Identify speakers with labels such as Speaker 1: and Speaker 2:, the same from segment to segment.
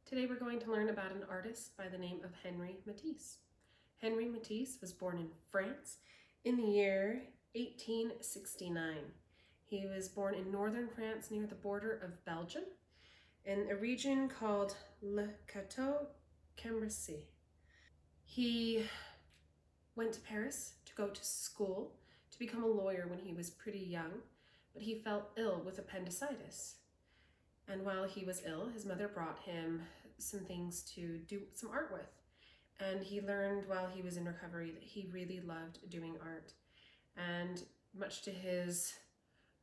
Speaker 1: Today we're going to learn about an artist by the name of Henri Matisse. Henri Matisse was born in France in the year 1869. He was born in northern France near the border of Belgium in a region called Le Cateau-Cambrésis. He went to Paris to go to school to become a lawyer when he was pretty young, but he fell ill with appendicitis. And while he was ill, his mother brought him some things to do some art with. And he learned while he was in recovery that he really loved doing art. And much to his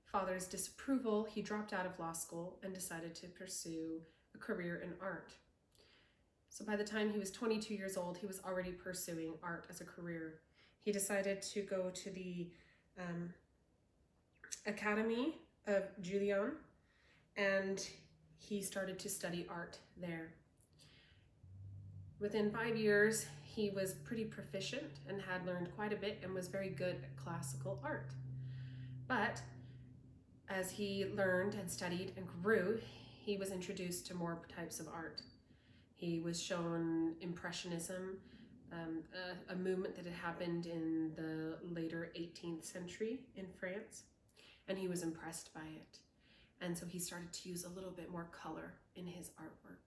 Speaker 1: father's disapproval, he dropped out of law school and decided to pursue a career in art. So by the time he was 22 years old, he was already pursuing art as a career. He decided to go to the Academy of Julian, and he started to study art there. Within 5 years, he was pretty proficient and had learned quite a bit and was very good at classical art. But as he learned and studied and grew, he was introduced to more types of art. He was shown Impressionism, a movement that had happened in the later 18th century in France, and he was impressed by it. And so he started to use a little bit more color in his artwork.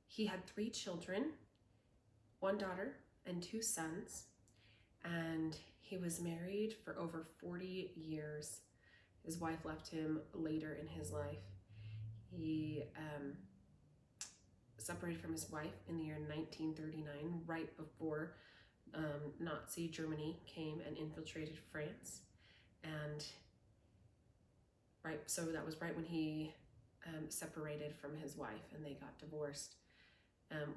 Speaker 1: He had 3 children, 1 daughter and 2 sons, and he was married for over 40 years. His wife left him later in his life. He separated from his wife in the year 1939, right before Nazi Germany came and infiltrated France. And so that was right when he separated from his wife and they got divorced.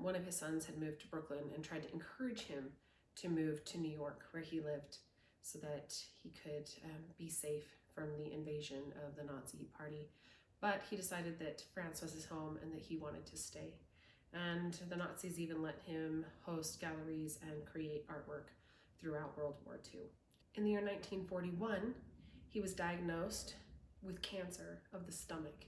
Speaker 1: One of his sons had moved to Brooklyn and tried to encourage him to move to New York, where he lived, so that he could be safe from the invasion of the Nazi party. But he decided that France was his home and that he wanted to stay. And the Nazis even let him host galleries and create artwork throughout World War II. In the year 1941, he was diagnosed with cancer of the stomach.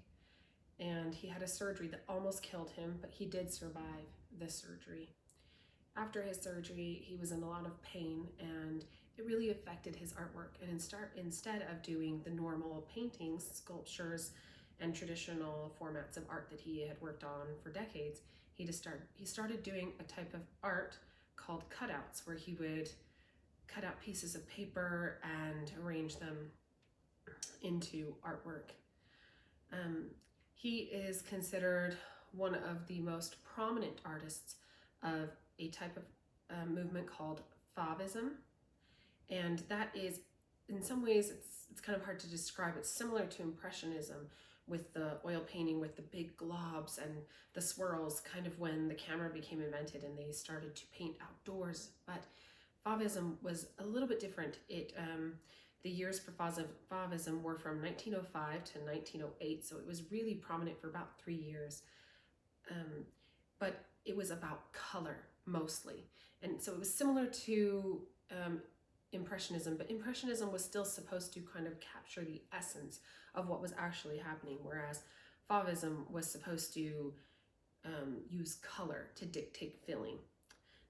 Speaker 1: And he had a surgery that almost killed him, but he did survive the surgery. After his surgery, he was in a lot of pain, and it really affected his artwork. And instead of doing the normal paintings, sculptures, and traditional formats of art that he had worked on for decades, he started doing a type of art called cutouts, where he would cut out pieces of paper and arrange them into artwork. He is considered one of the most prominent artists of a type of movement called Fauvism, and that is, in some ways, it's kind of hard to describe. It's similar to Impressionism, with the oil painting with the big globs and the swirls, kind of when the camera became invented and they started to paint outdoors. But Fauvism was a little bit different. The years for Fauvism were from 1905 to 1908, so it was really prominent for about 3 years. But it was about color mostly. And so it was similar to Impressionism, but Impressionism was still supposed to kind of capture the essence of what was actually happening, whereas Fauvism was supposed to use color to dictate feeling.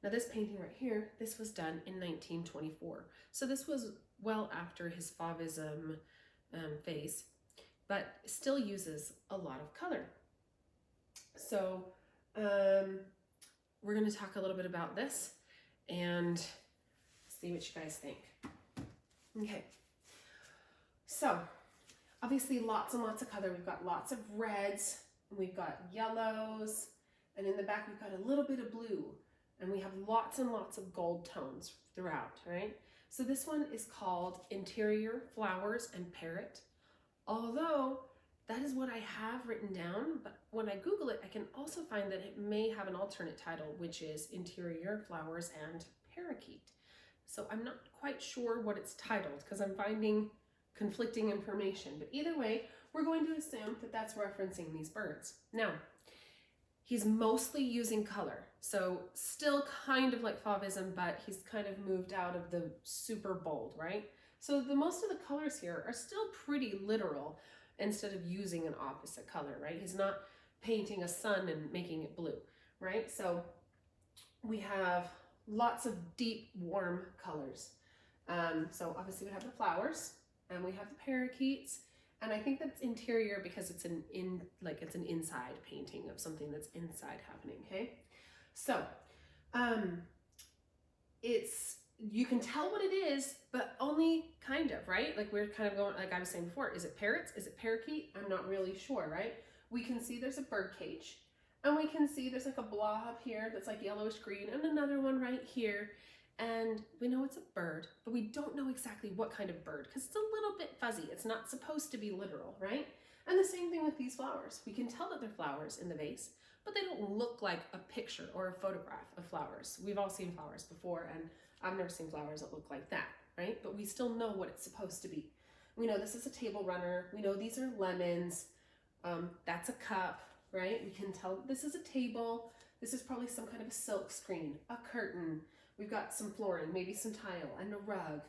Speaker 1: Now this painting right here, this was done in 1924. So this was well after his Fauvism phase, but still uses a lot of color. So we're going to talk a little bit about this and see what you guys think. Okay, so obviously lots and lots of color. We've got lots of reds, and we've got yellows, and in the back we've got a little bit of blue, and we have lots and lots of gold tones throughout, right? So this one is called Interior Flowers and Parrot, although that is what I have written down, but when I Google it, I can also find that it may have an alternate title, which is Interior Flowers and Parakeet. So I'm not quite sure what it's titled because I'm finding conflicting information, but either way, we're going to assume that that's referencing these birds. Now, he's mostly using color, so still kind of like Fauvism, but he's kind of moved out of the super bold, right? So most of the colors here are still pretty literal instead of using an opposite color, right? He's not painting a sun and making it blue, right? So we have lots of deep, warm colors. So obviously we have the flowers and we have the parakeets, and I think that's interior because it's an inside painting of something that's inside happening. Okay, so you can tell what it is, but only kind of, right? Like we're kind of going, like I was saying before, is it parrots? Is it parakeet? I'm not really sure, right? We can see there's a bird cage, and we can see there's like a blob here that's like yellowish green, and another one right here. And we know it's a bird, but we don't know exactly what kind of bird because it's a little bit fuzzy. It's not supposed to be literal, right? And the same thing with these flowers. We can tell that they're flowers in the vase, but they don't look like a picture or a photograph of flowers. We've all seen flowers before, and I've never seen flowers that look like that, right? But we still know what it's supposed to be. We know this is a table runner. We know these are lemons. That's a cup, right? We can tell this is a table. This is probably some kind of a silk screen, a curtain. We've got some flooring, maybe some tile, and a rug,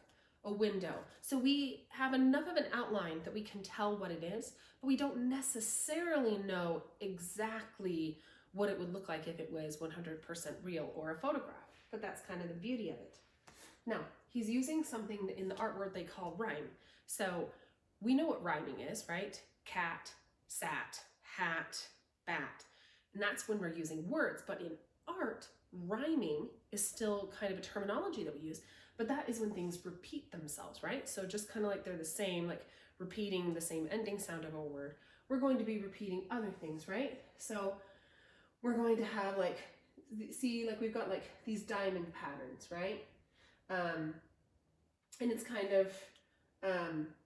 Speaker 1: a window. So we have enough of an outline that we can tell what it is, but we don't necessarily know exactly what it would look like if it was 100% real or a photograph. But that's kind of the beauty of it. Now, he's using something in the art world they call rhyme. So we know what rhyming is, right? Cat, sat, hat, bat. And that's when we're using words. But in art, rhyming is still kind of a terminology that we use, but that is when things repeat themselves, right? So just kind of like they're the same, like repeating the same ending sound of a word, we're going to be repeating other things, right? So we're going to have like, see, like we've got like these diamond patterns, right? And it's kind of,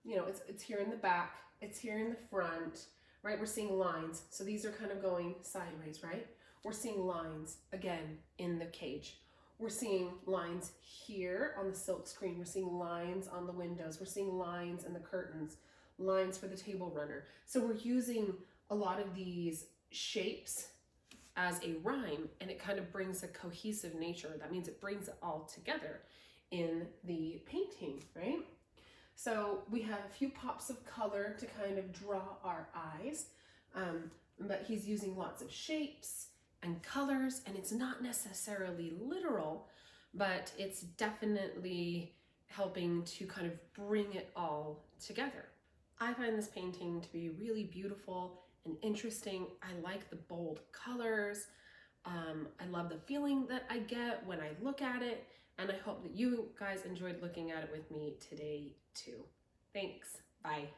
Speaker 1: you know, it's here in the back, it's here in the front, right? We're seeing lines. So these are kind of going sideways, right? We're seeing lines again in the cage. We're seeing lines here on the silk screen. We're seeing lines on the windows. We're seeing lines in the curtains, lines for the table runner. So we're using a lot of these shapes as a rhyme, and it kind of brings a cohesive nature. That means it brings it all together in the painting, right? So we have a few pops of color to kind of draw our eyes, but he's using lots of shapes and colors, and it's not necessarily literal, but it's definitely helping to kind of bring it all together. I find this painting to be really beautiful and interesting. I like the bold colors. I love the feeling that I get when I look at it, and I hope that you guys enjoyed looking at it with me today too. Thanks. Bye.